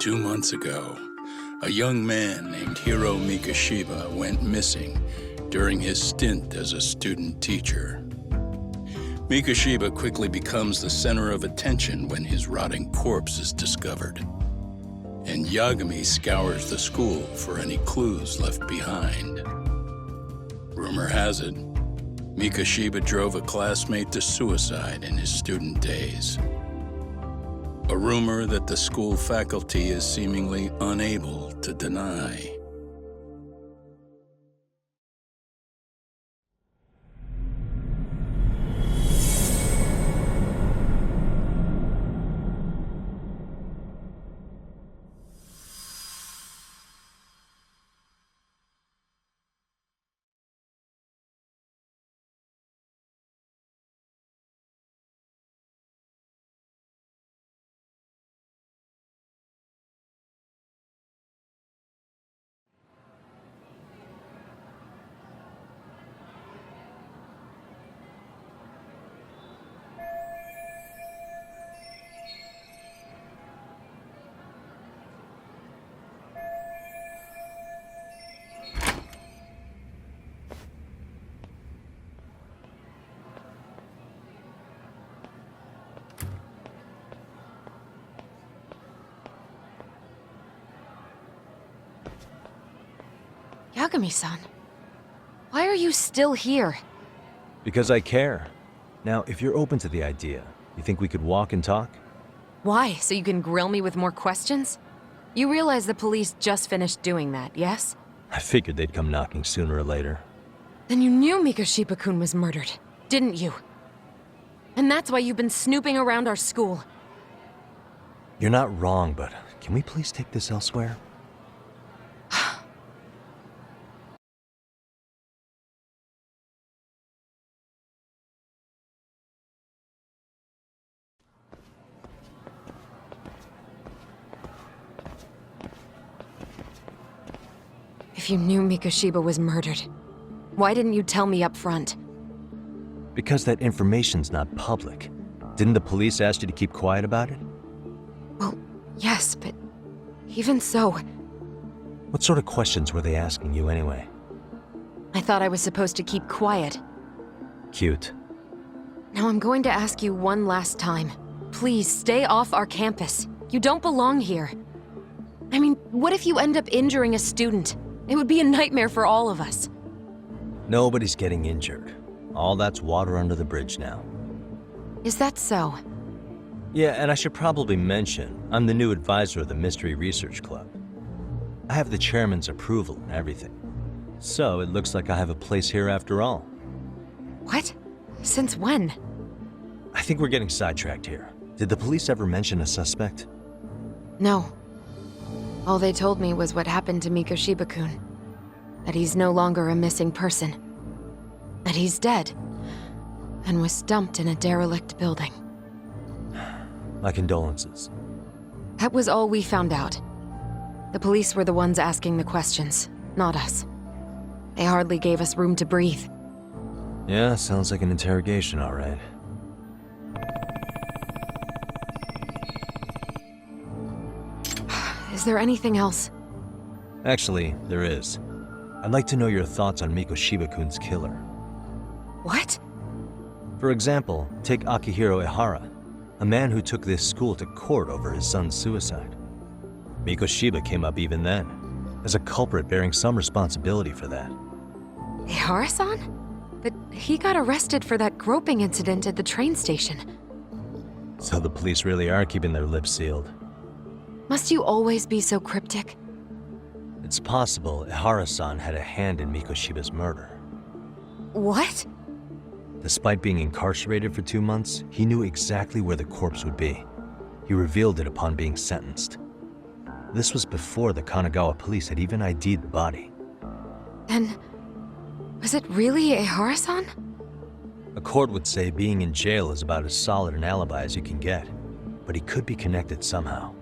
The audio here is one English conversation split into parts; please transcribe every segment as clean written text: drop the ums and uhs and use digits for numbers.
2 months ago, a young man named Hiro Mikoshiba went missing during his stint as a student teacher. Mikoshiba quickly becomes the center of attention when his rotting corpse is discovered, and Yagami scours the school for any clues left behind. Rumor has it, Mikoshiba drove a classmate to suicide in his student days. A rumor that the school faculty is seemingly unable to deny. Yagami-san, why are you still here? Because I care. Now, if you're open to the idea, you think we could walk and talk? Why? So you can grill me with more questions? You realize the police just finished doing that, yes? I figured they'd come knocking sooner or later. Then you knew Mikoshiba-kun was murdered, didn't you? And that's why you've been snooping around our school. You're not wrong, but can we please take this elsewhere? If you knew Mikoshiba was murdered, why didn't you tell me up front? Because that information's not public. Didn't the police ask you to keep quiet about it? Well, yes, but even so... What sort of questions were they asking you anyway? I thought I was supposed to keep quiet. Cute. Now I'm going to ask you one last time. Please, stay off our campus. You don't belong here. I mean, what if you end up injuring a student? It would be a nightmare for all of us. Nobody's getting injured. All that's water under the bridge now. Is that so? Yeah, and I should probably mention, I'm the new advisor of the Mystery Research Club. I have the chairman's approval and everything. So it looks like I have a place here after all. What? Since when? I think we're getting sidetracked here. Did the police ever mention a suspect? No. All they told me was what happened to Mikoshiba-kun. That he's no longer a missing person. That he's dead. And was dumped in a derelict building. My condolences. That was all we found out. The police were the ones asking the questions, not us. They hardly gave us room to breathe. Yeah, sounds like an interrogation, all right. Is there anything else? Actually, there is. I'd like to know your thoughts on Mikoshiba-kun's killer. What? For example, take Akihiro Ihara, a man who took this school to court over his son's suicide. Mikoshiba came up even then, as a culprit bearing some responsibility for that. Ihara-san? But he got arrested for that groping incident at the train station. So the police really are keeping their lips sealed. Must you always be so cryptic? It's possible Ihara-san had a hand in Mikoshiba's murder. What? Despite being incarcerated for 2 months, he knew exactly where the corpse would be. He revealed it upon being sentenced. This was before the Kanagawa police had even ID'd the body. Then, was it really Ihara-san? A court would say being in jail is about as solid an alibi as you can get, but he could be connected somehow.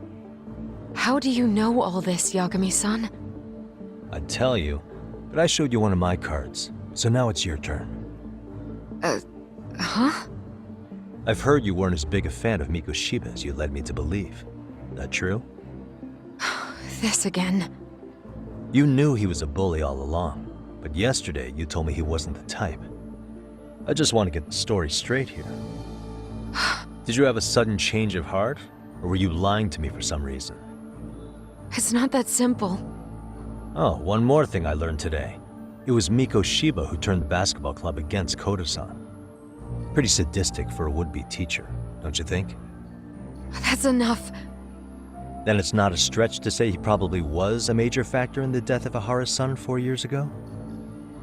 How do you know all this, Yagami-san? I'd tell you, but I showed you one of my cards, so now it's your turn. Huh? I've heard you weren't as big a fan of Mikoshiba as you led me to believe. That true? this again. You knew he was a bully all along, but yesterday you told me he wasn't the type. I just want to get the story straight here. Did you have a sudden change of heart, or were you lying to me for some reason? It's not that simple. Oh, one more thing I learned today. It was Miko Shiba who turned the basketball club against Koto-san. Pretty sadistic for a would-be teacher, don't you think? That's enough. Then it's not a stretch to say he probably was a major factor in the death of Ahara's son 4 years ago?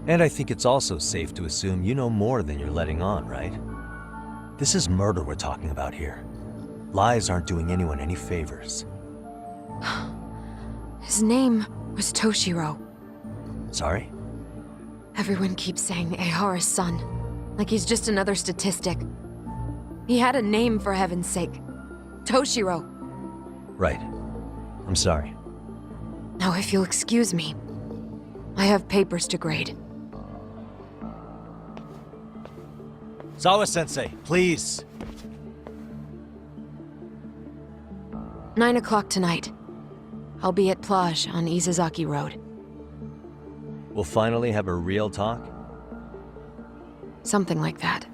And I think it's also safe to assume you know more than you're letting on, right? This is murder we're talking about here. Lies aren't doing anyone any favors. His name was Toshiro. Sorry? Everyone keeps saying Ehara's son, like he's just another statistic. He had a name, for heaven's sake. Toshiro. Right. I'm sorry. Now, if you'll excuse me, I have papers to grade. Sawa-sensei, please! 9 o'clock tonight. I'll be at Plage on Izazaki Road. We'll finally have a real talk? Something like that.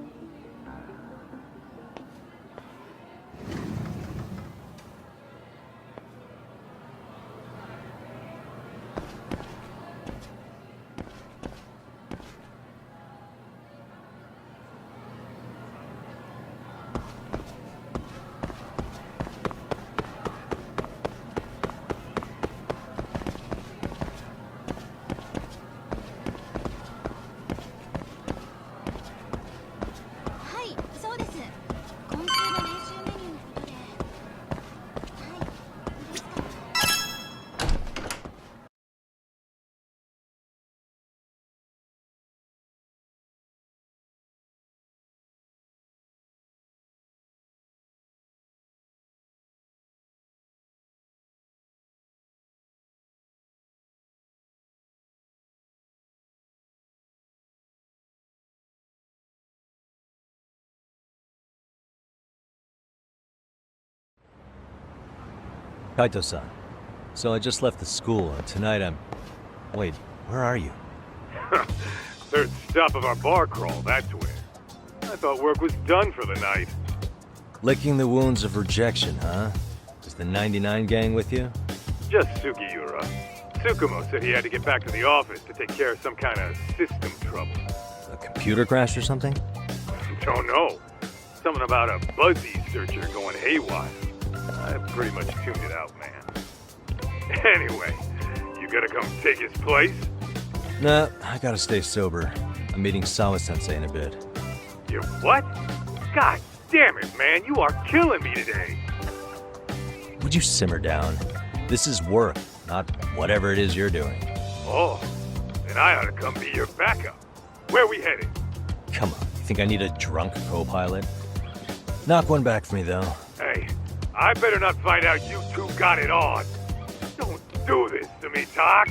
Kaito-san, so I just left the school, and tonight I'm... Wait, where are you? Third stop of our bar crawl, that's where. I thought work was done for the night. Licking the wounds of rejection, huh? Is the 99 gang with you? Just Sugiura. Tsukumo said he had to get back to the office to take care of some kind of system trouble. A computer crash or something? Don't know. Something about a Buzzy searcher going haywire. I pretty much tuned it out, man. Anyway, you gonna come take his place? Nah, I gotta stay sober. I'm meeting Sawa-sensei in a bit. You what? God damn it, man, you are killing me today. Would you simmer down? This is work, not whatever it is you're doing. Oh, then I ought to come be your backup. Where we headed? Come on, you think I need a drunk co-pilot? Knock one back for me, though. Hey, I better not find out you two got it on. Don't do this to me, Doc.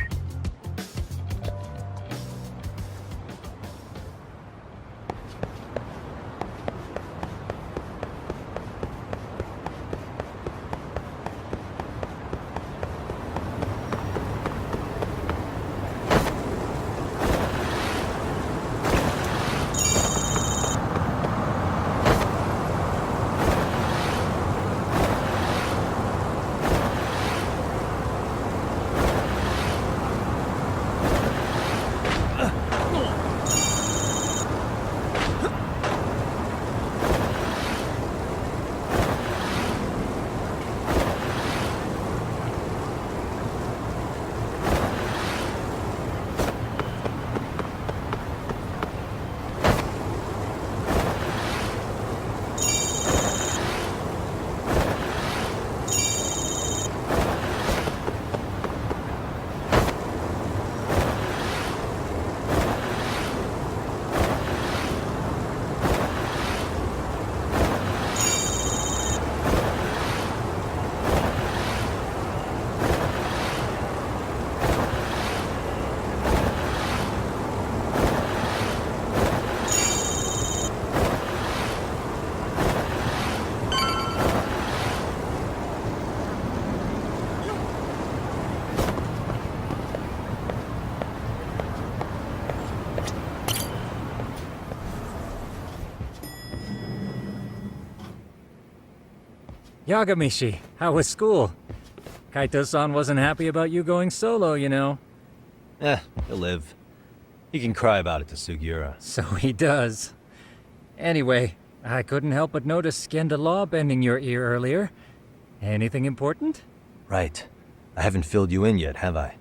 Yagamishi, how was school? Kaito-san wasn't happy about you going solo, you know. He'll live. He can cry about it to Sugiura. So he does. Anyway, I couldn't help but notice Skenda Law bending your ear earlier. Anything important? Right. I haven't filled you in yet, have I?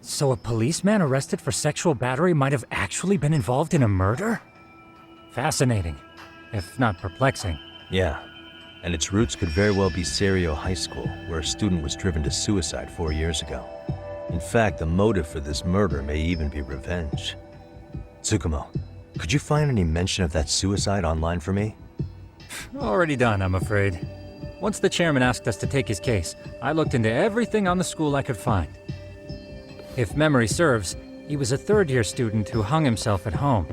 So a policeman arrested for sexual battery might have actually been involved in a murder? Fascinating, if not perplexing. Yeah. And its roots could very well be Serio High School, where a student was driven to suicide 4 years ago. In fact, the motive for this murder may even be revenge. Tsukumo, could you find any mention of that suicide online for me? Already done, I'm afraid. Once the chairman asked us to take his case, I looked into everything on the school I could find. If memory serves, he was a third-year student who hung himself at home.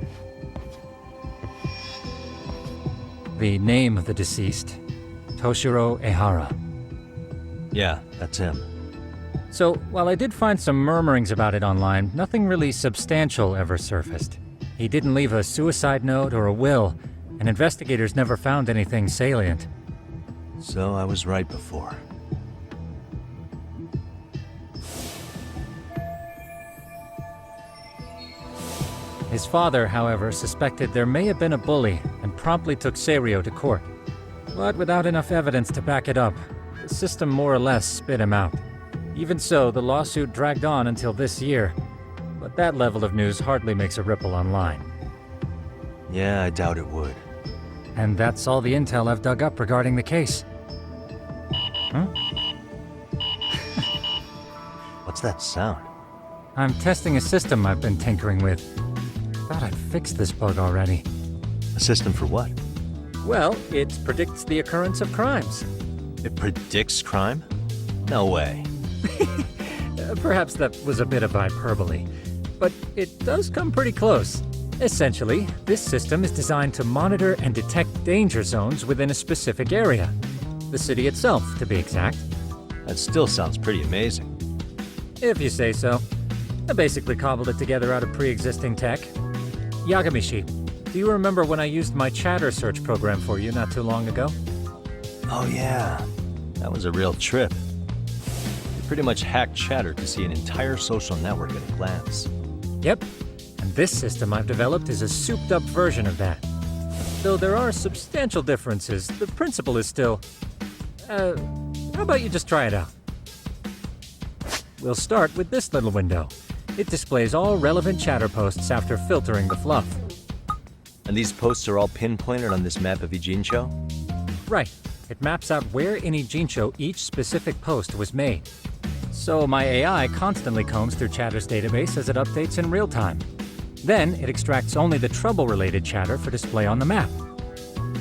The name of the deceased, Toshiro Ehara. Yeah, that's him. So, while I did find some murmurings about it online, nothing really substantial ever surfaced. He didn't leave a suicide note or a will, and investigators never found anything salient. So I was right before. His father, however, suspected there may have been a bully and promptly took Serio to court. But without enough evidence to back it up, the system more or less spit him out. Even so, the lawsuit dragged on until this year, but that level of news hardly makes a ripple online. Yeah, I doubt it would. And that's all the intel I've dug up regarding the case. Huh? What's that sound? I'm testing a system I've been tinkering with. Thought I'd fixed this bug already. A system for what? Well, it predicts the occurrence of crimes. It predicts crime? No way. Perhaps that was a bit of hyperbole, but it does come pretty close. Essentially, this system is designed to monitor and detect danger zones within a specific area. The city itself, to be exact. That still sounds pretty amazing. If you say so. I basically cobbled it together out of pre-existing tech. Yagamishi, do you remember when I used my chatter search program for you not too long ago? Oh yeah, that was a real trip. You pretty much hacked Chatter to see an entire social network at a glance. Yep, and this system I've developed is a souped-up version of that. Though there are substantial differences, the principle is still... how about you just try it out? We'll start with this little window. It displays all relevant chatter posts after filtering the fluff. And these posts are all pinpointed on this map of Ijincho? Right. It maps out where in Ijincho each specific post was made. So my AI constantly combs through Chatter's database as it updates in real time. Then it extracts only the trouble-related chatter for display on the map.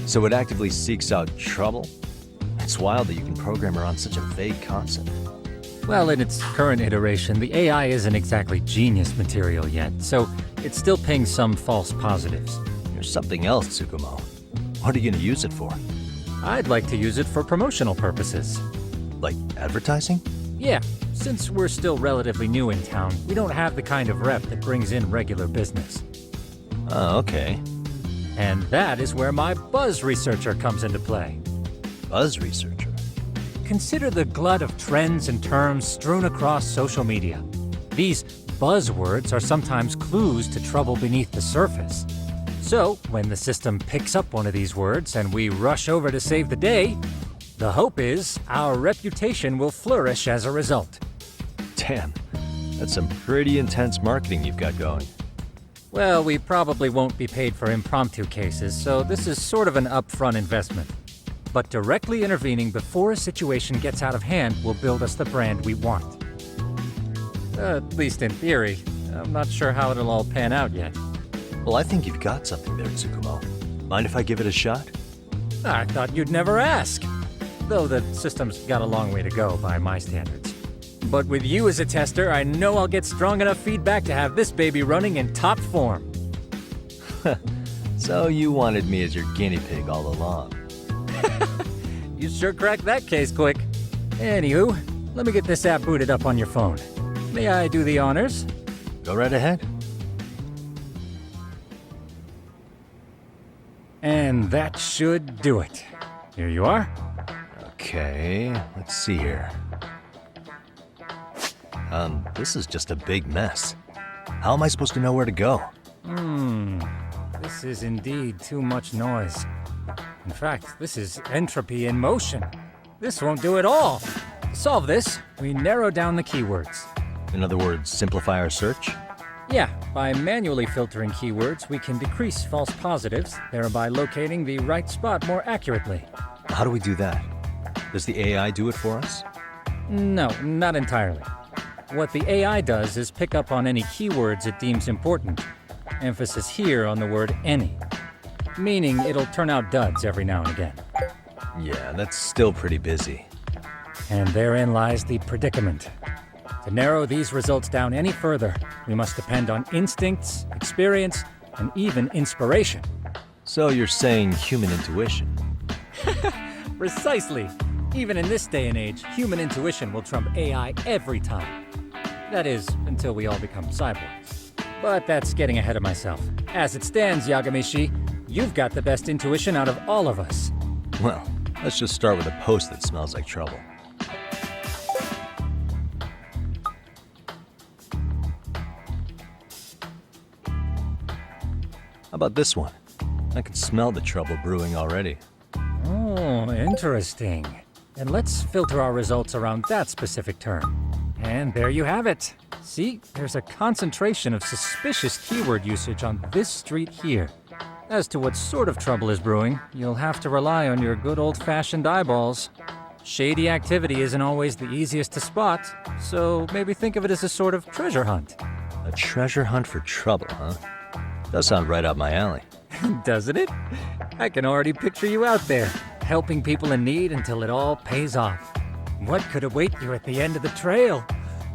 So it actively seeks out trouble? It's wild that you can program around such a vague concept. Well, in its current iteration, the AI isn't exactly genius material yet, so it's still pings some false positives. There's something else, Tsukumo. What are you gonna use it for? I'd like to use it for promotional purposes. Like advertising? Yeah, since we're still relatively new in town, we don't have the kind of rep that brings in regular business. Oh, okay. And that is where my buzz researcher comes into play. Buzz researcher? Consider the glut of trends and terms strewn across social media. These buzzwords are sometimes clues to trouble beneath the surface. So, when the system picks up one of these words and we rush over to save the day, the hope is our reputation will flourish as a result. Damn, that's some pretty intense marketing you've got going. Well, we probably won't be paid for impromptu cases, so this is sort of an upfront investment. But directly intervening before a situation gets out of hand will build us the brand we want. At least in theory. I'm not sure how it'll all pan out yet. Well, I think you've got something there, Tsukumo. Mind if I give it a shot? I thought you'd never ask. Though the system's got a long way to go by my standards. But with you as a tester, I know I'll get strong enough feedback to have this baby running in top form. So you wanted me as your guinea pig all along. You sure cracked that case quick. Anywho, let me get this app booted up on your phone. May I do the honors? Go right ahead. And that should do it. Here you are. Okay, let's see here. This is just a big mess. How am I supposed to know where to go? This is indeed too much noise. In fact, this is entropy in motion. This won't do at all. To solve this, we narrow down the keywords. In other words, simplify our search? Yeah, by manually filtering keywords, we can decrease false positives, thereby locating the right spot more accurately. How do we do that? Does the AI do it for us? No, not entirely. What the AI does is pick up on any keywords it deems important. Emphasis here on the word any. Meaning it'll turn out duds every now and again. Yeah, that's still pretty busy. And therein lies the predicament. To narrow these results down any further, we must depend on instincts, experience, and even inspiration. So you're saying human intuition? Precisely. Even in this day and age, human intuition will trump AI every time. That is, until we all become cyborgs. But that's getting ahead of myself. As it stands, Yagamishi, you've got the best intuition out of all of us. Well, let's just start with a post that smells like trouble. How about this one? I can smell the trouble brewing already. Oh, interesting. And let's filter our results around that specific term. And there you have it. See, there's a concentration of suspicious keyword usage on this street here. As to what sort of trouble is brewing, you'll have to rely on your good old-fashioned eyeballs. Shady activity isn't always the easiest to spot, so maybe think of it as a sort of treasure hunt. A treasure hunt for trouble, huh? Does sound right up my alley. Doesn't it? I can already picture you out there, helping people in need until it all pays off. What could await you at the end of the trail?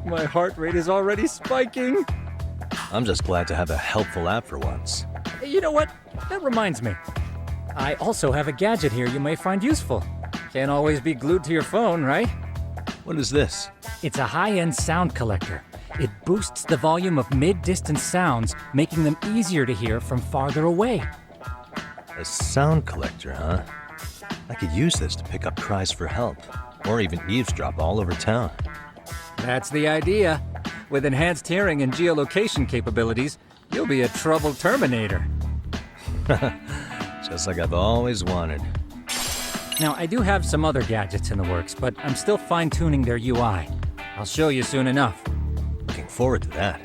My heart rate is already spiking. I'm just glad to have a helpful app for once. You know what? That reminds me. I also have a gadget here you may find useful. Can't always be glued to your phone, right? What is this? It's a high-end sound collector. It boosts the volume of mid-distance sounds, making them easier to hear from farther away. A sound collector, huh? I could use this to pick up cries for help, or even eavesdrop all over town. That's the idea. With enhanced hearing and geolocation capabilities, you'll be a trouble terminator. Just like I've always wanted. Now, I do have some other gadgets in the works, but I'm still fine-tuning their UI. I'll show you soon enough. Looking forward to that.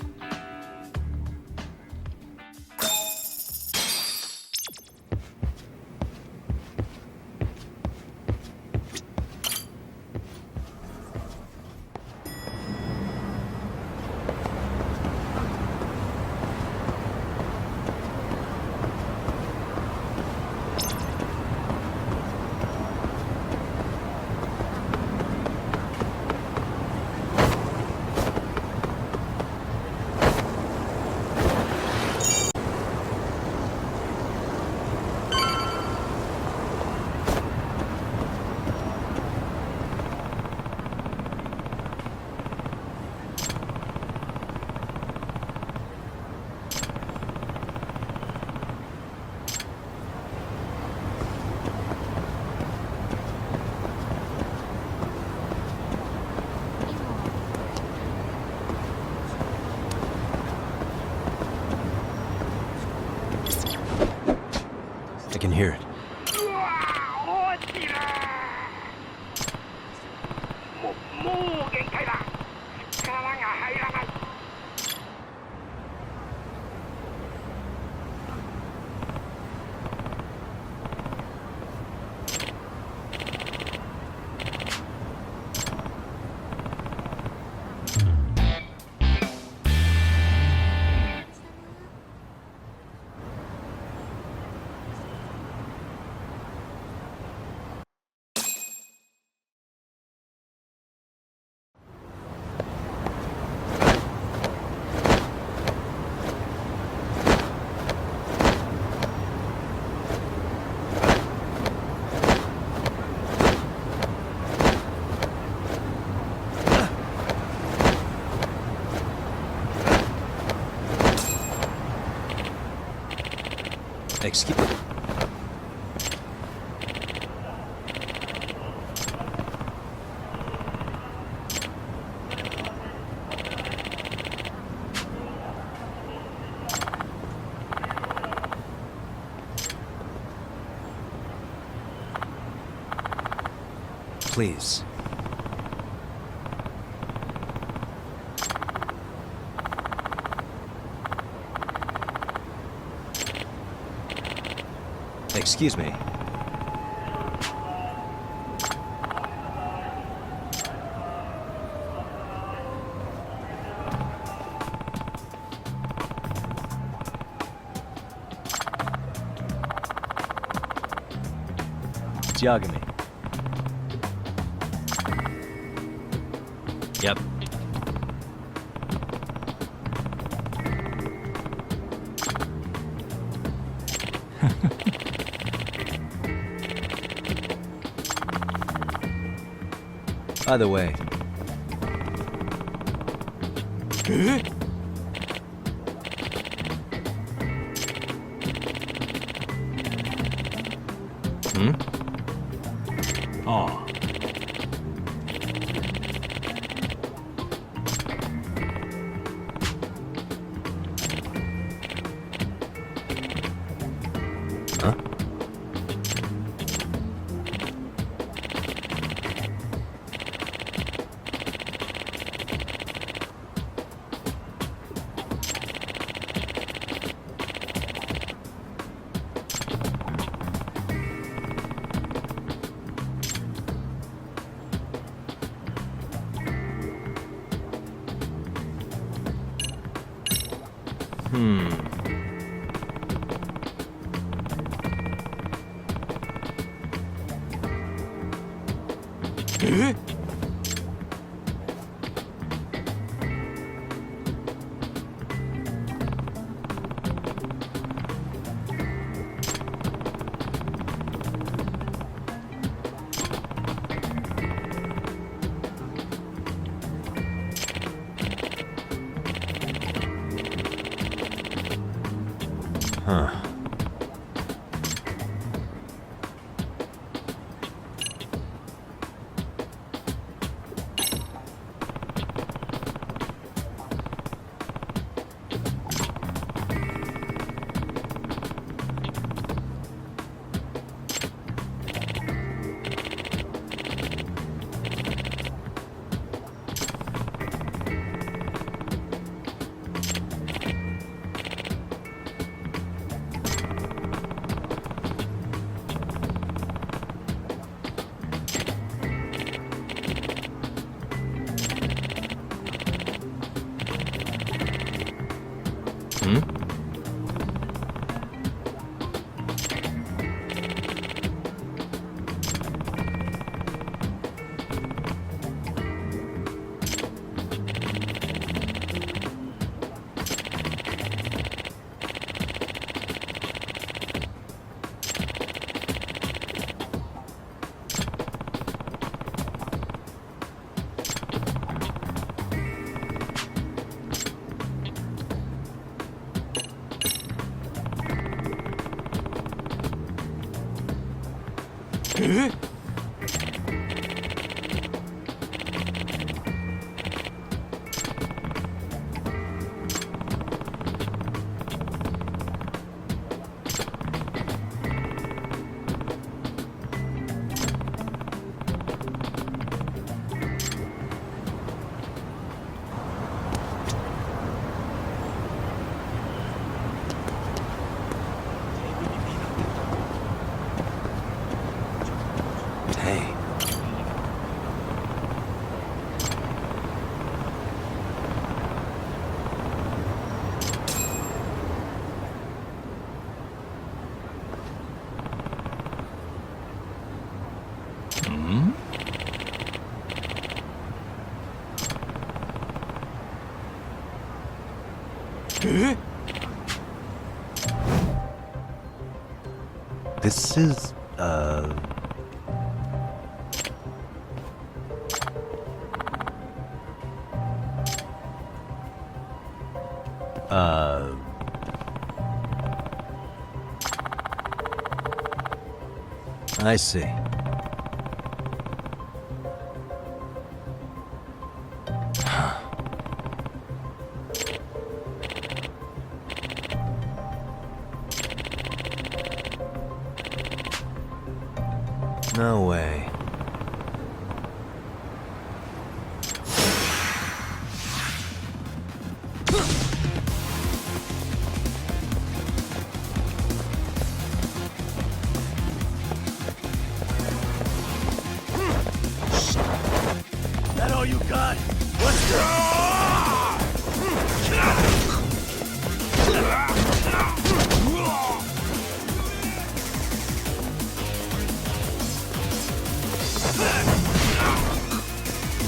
I can hear it. Excuse me. please. Excuse me. Yagami. Yep. By the way. Hmm? Oh. Huh? Huh. Hmm? Hey. Hmm? This is, I see. No way. God! Let's go!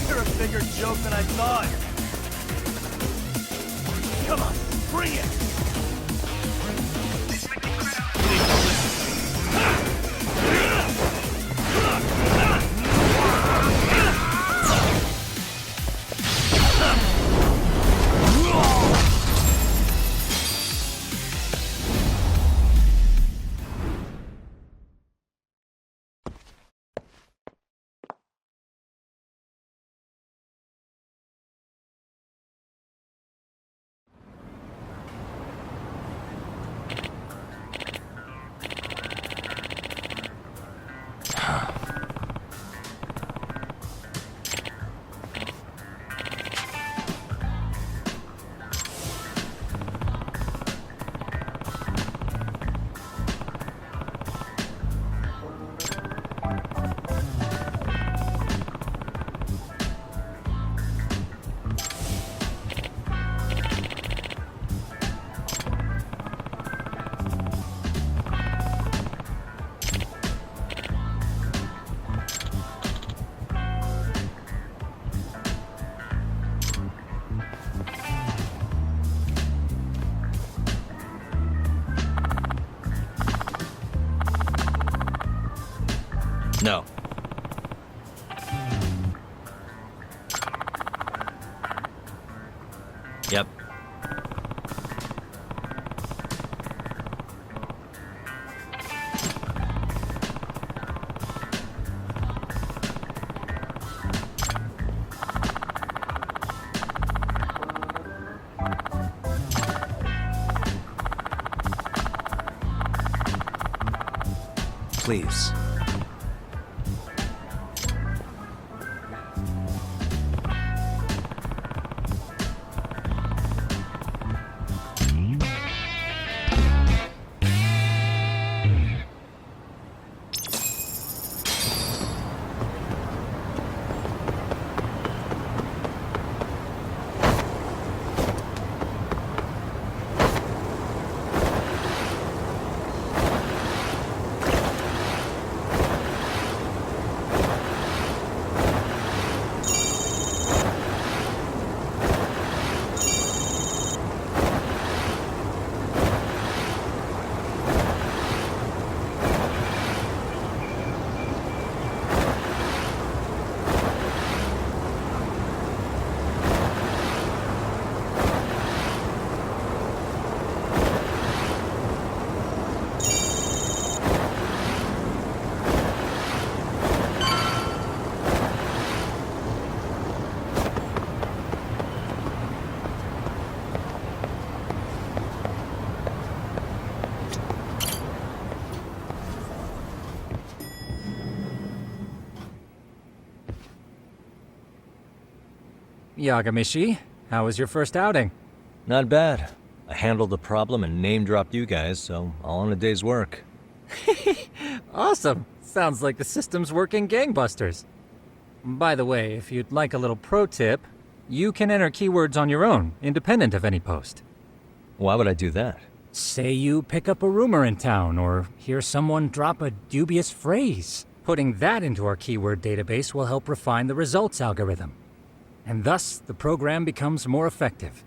You're a bigger joke than I thought. Come on, bring it! No. Yep. Please. Yagamishi, how was your first outing? Not bad. I handled the problem and name-dropped you guys, so all in a day's work. Awesome! Sounds like the system's working gangbusters. By the way, if you'd like a little pro tip, you can enter keywords on your own, independent of any post. Why would I do that? Say you pick up a rumor in town, or hear someone drop a dubious phrase. Putting that into our keyword database will help refine the results algorithm. And thus, the program becomes more effective.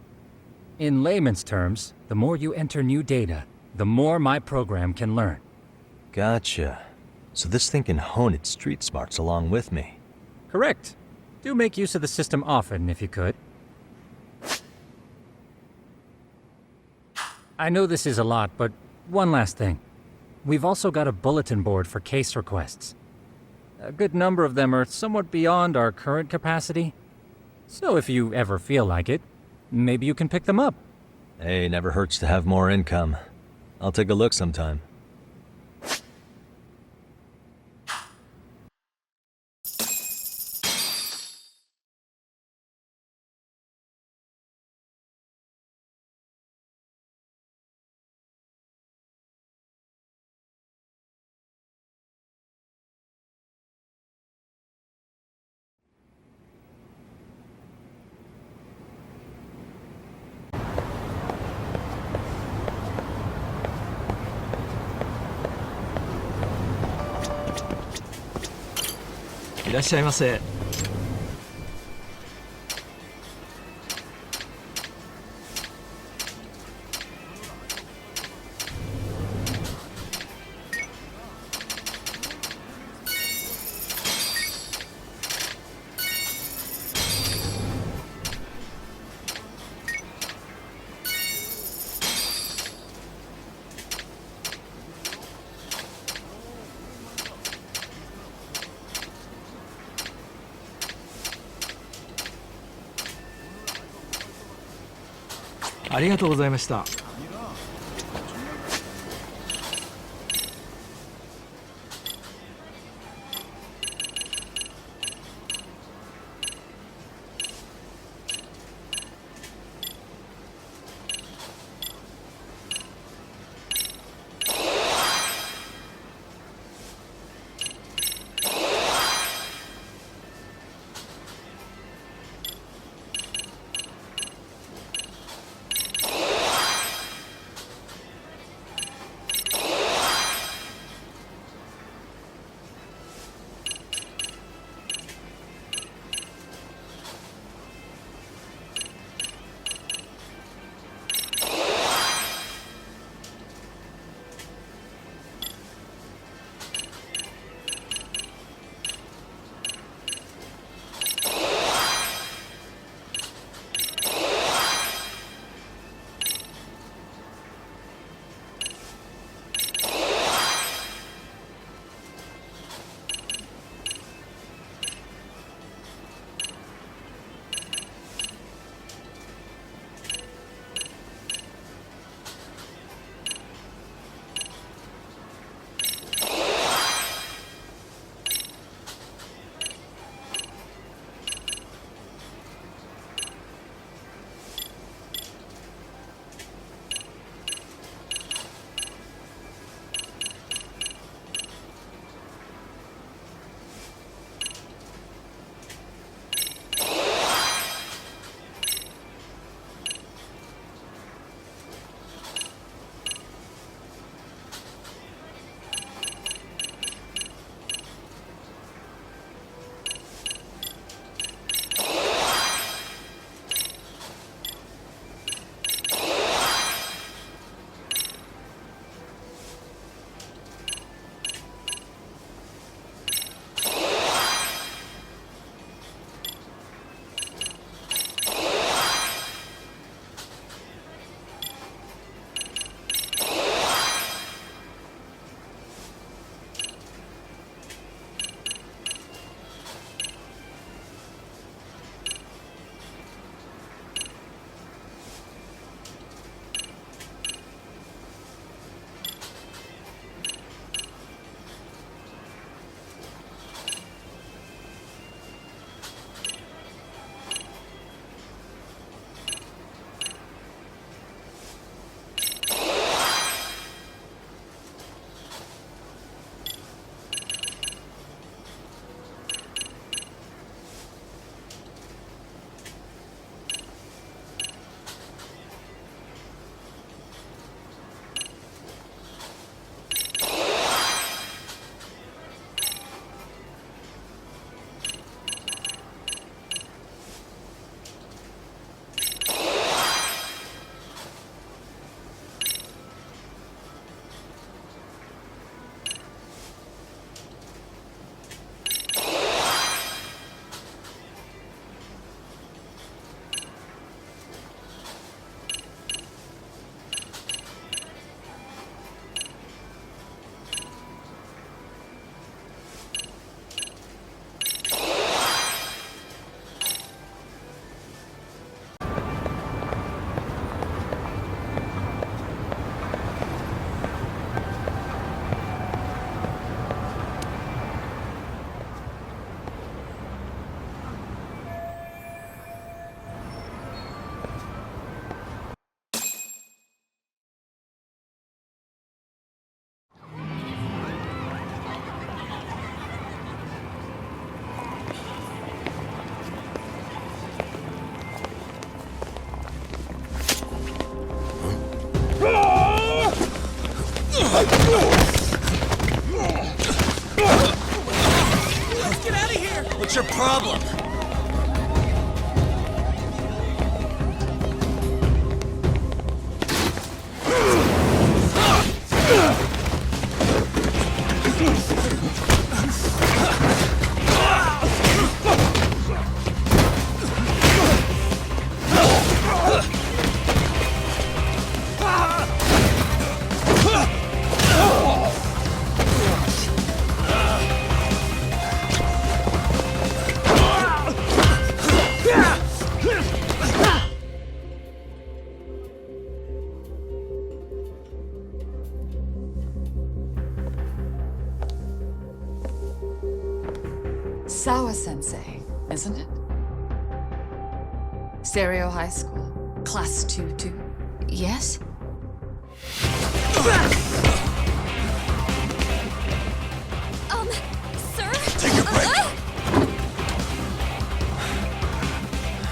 In layman's terms, the more you enter new data, the more my program can learn. Gotcha. So this thing can hone its street smarts along with me. Correct. Do make use of the system often, if you could. I know this is a lot, but one last thing. We've also got a bulletin board for case requests. A good number of them are somewhat beyond our current capacity. So if you ever feel like it, maybe you can pick them up. Hey, never hurts to have more income. I'll take a look sometime. いらっしゃいませ。ありがとうございました。Get out of here! What's your problem? Sawa-sensei, isn't it? Stereo High School, Class 2-2. Yes? Sir? Take a break.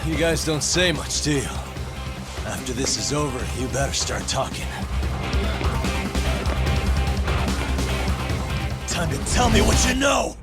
You guys don't say much, do you? After this is over, you better start talking. Time to tell me what you know!